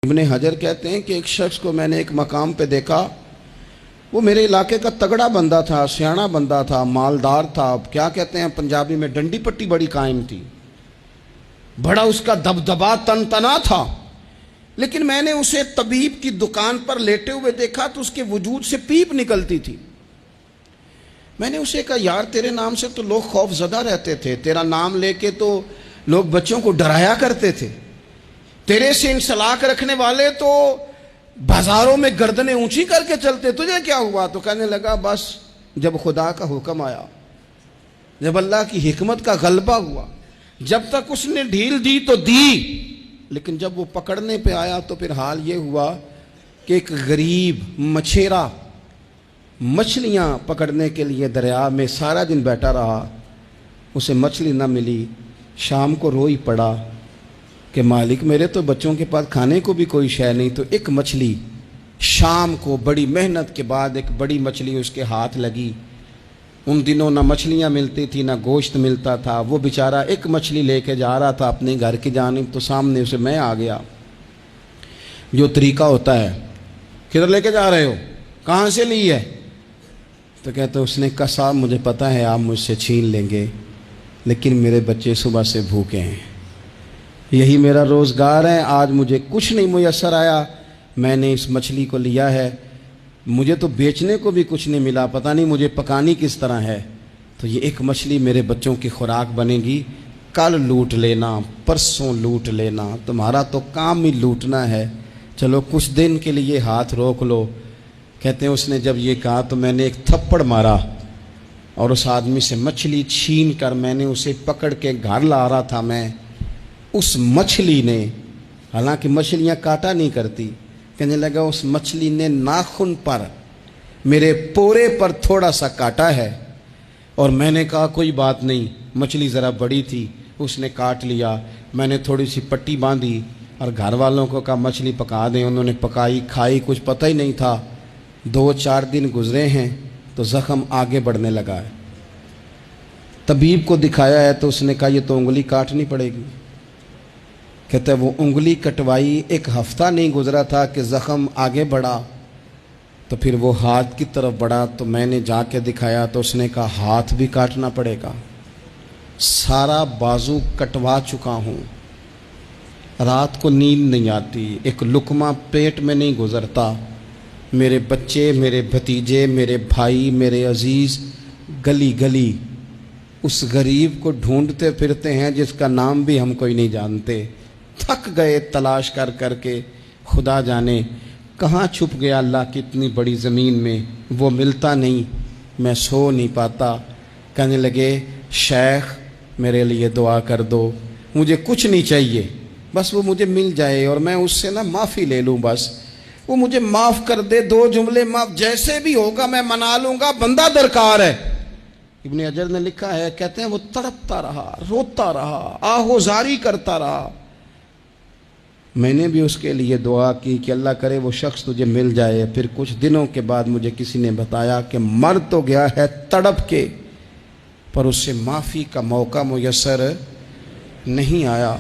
ابن حجر کہتے ہیں کہ ایک شخص کو میں نے ایک مقام پہ دیکھا، وہ میرے علاقے کا تگڑا بندہ تھا، سیاںا بندہ تھا، مالدار تھا، کیا کہتے ہیں پنجابی میں ڈنڈی پٹی بڑی قائم تھی، بڑا اس کا دبدبا تنتنا تھا، لیکن میں نے اسے طبیب کی دکان پر لیٹے ہوئے دیکھا تو اس کے وجود سے پیپ نکلتی تھی۔ میں نے اسے کہا یار تیرے نام سے تو لوگ خوف زدہ رہتے تھے، تیرا نام لے کے تو لوگ بچوں کو ڈرایا کرتے تھے، تیرے سے انسلاک رکھنے والے تو بازاروں میں گردنیں اونچی کر کے چلتے، تجھے کیا ہوا؟ تو کہنے لگا بس جب خدا کا حکم آیا، جب اللہ کی حکمت کا غلبہ ہوا، جب تک اس نے ڈھیل دی تو دی، لیکن جب وہ پکڑنے پہ آیا تو پھر حال یہ ہوا کہ ایک غریب مچھیرا مچھلیاں پکڑنے کے لیے دریا میں سارا دن بیٹھا رہا، اسے مچھلی نہ ملی، شام کو روئی پڑا کہ مالک میرے تو بچوں کے پاس کھانے کو بھی کوئی شے نہیں، تو ایک مچھلی شام کو بڑی محنت کے بعد ایک بڑی مچھلی اس کے ہاتھ لگی۔ ان دنوں نہ مچھلیاں ملتی تھی نہ گوشت ملتا تھا، وہ بیچارہ ایک مچھلی لے کے جا رہا تھا اپنے گھر کی جانب، تو سامنے اسے میں آ گیا۔ جو طریقہ ہوتا ہے، کدھر لے کے جا رہے ہو، کہاں سے لی ہے؟ تو کہتے اس نے کہا صاحب مجھے پتہ ہے آپ مجھ سے چھین لیں گے، لیکن میرے بچے صبح سے بھوکے ہیں، یہی میرا روزگار ہے، آج مجھے کچھ نہیں میسر آیا، میں نے اس مچھلی کو لیا ہے، مجھے تو بیچنے کو بھی کچھ نہیں ملا، پتہ نہیں مجھے پکانی کس طرح ہے، تو یہ ایک مچھلی میرے بچوں کی خوراک بنے گی، کل لوٹ لینا، پرسوں لوٹ لینا، تمہارا تو کام ہی لوٹنا ہے، چلو کچھ دن کے لیے ہاتھ روک لو۔ کہتے ہیں اس نے جب یہ کہا تو میں نے ایک تھپڑ مارا اور اس آدمی سے مچھلی چھین کر میں نے اسے پکڑ کے گھر لا رہا تھا، میں اس مچھلی نے، حالانکہ مچھلیاں کاٹا نہیں کرتی، کہنے لگا اس مچھلی نے ناخن پر میرے پورے پر تھوڑا سا کاٹا ہے، اور میں نے کہا کوئی بات نہیں، مچھلی ذرا بڑی تھی، اس نے کاٹ لیا، میں نے تھوڑی سی پٹی باندھی اور گھر والوں کو کہا مچھلی پکا دیں، انہوں نے پکائی کھائی، کچھ پتہ ہی نہیں تھا، 2-4 دن گزرے ہیں تو زخم آگے بڑھنے لگا ہے، طبیب کو دکھایا ہے تو اس نے کہا یہ تو انگلی کاٹنی پڑے گی۔ کہتا ہے وہ انگلی کٹوائی، 1 ہفتہ نہیں گزرا تھا کہ زخم آگے بڑھا، تو پھر وہ ہاتھ کی طرف بڑھا، تو میں نے جا کے دکھایا تو اس نے کہا ہاتھ بھی کاٹنا پڑے گا، سارا بازو کٹوا چکا ہوں، رات کو نیند نہیں آتی، ایک لقمہ پیٹ میں نہیں گزرتا، میرے بچے، میرے بھتیجے، میرے بھائی، میرے عزیز گلی گلی اس غریب کو ڈھونڈتے پھرتے ہیں جس کا نام بھی ہم کوئی نہیں جانتے، تھک گئے تلاش کر کر کے، خدا جانے کہاں چھپ گیا اللہ کی اتنی بڑی زمین میں، وہ ملتا نہیں، میں سو نہیں پاتا۔ کہنے لگے شیخ میرے لیے دعا کر دو، مجھے کچھ نہیں چاہیے، بس وہ مجھے مل جائے اور میں اس سے معافی لے لوں، بس وہ مجھے معاف کر دے، 2 جملے معاف، جیسے بھی ہوگا میں منا لوں گا، بندہ درکار ہے۔ ابن حجر نے لکھا ہے، کہتے ہیں وہ تڑپتا رہا، روتا رہا، آہوزاری کرتا رہا، میں نے بھی اس کے لیے دعا کی کہ اللہ کرے وہ شخص تجھے مل جائے۔ پھر کچھ دنوں کے بعد مجھے کسی نے بتایا کہ مر تو گیا ہے تڑپ کے، پر اس سے معافی کا موقع میسر نہیں آیا۔